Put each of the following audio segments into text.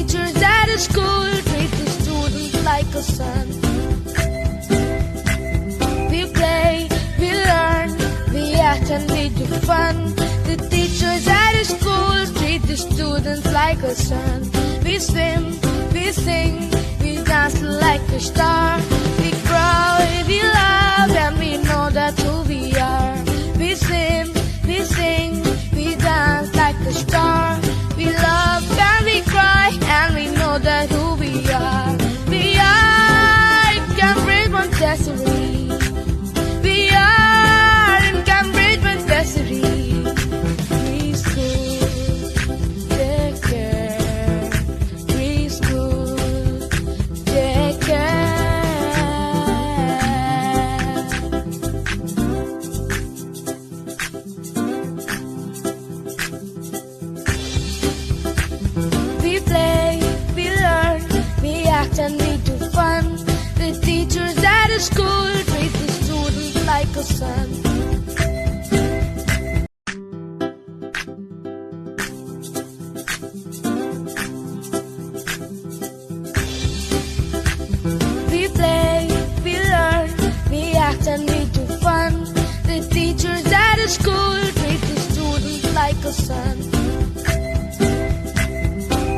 teachers at the school treat the students like a son. We play, we learn, we act and we do fun. The teachers at the school treat the students like a son. We swim, we sing, we dance like a star. We cry, we laugh, and we know that who we are. We swim, we sing, we dance like a star. We love and we cry, and we know that who we are. We are in Cambridge, Montessori. We are in Cambridge, Montessori. Preschool, daycare. Preschool, daycare. We play, we learn, we act and we do fun. The teachers at the school treat the students like a son. We play, we learn, we act and we do fun. The teachers at the school treat the students like a son.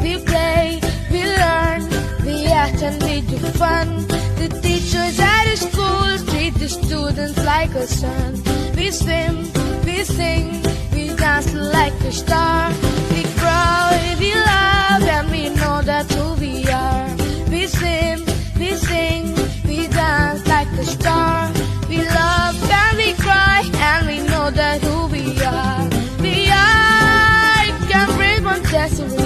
We play, we learn, we act and we do fun. The teachers at the school treat the students like a son. We swim, we sing, we dance like a star. We cry, we laugh, and we know that who we are. We swim, we sing, we dance like a star. We love and we cry, and we know that who we are. We are Cambridge, Montessori.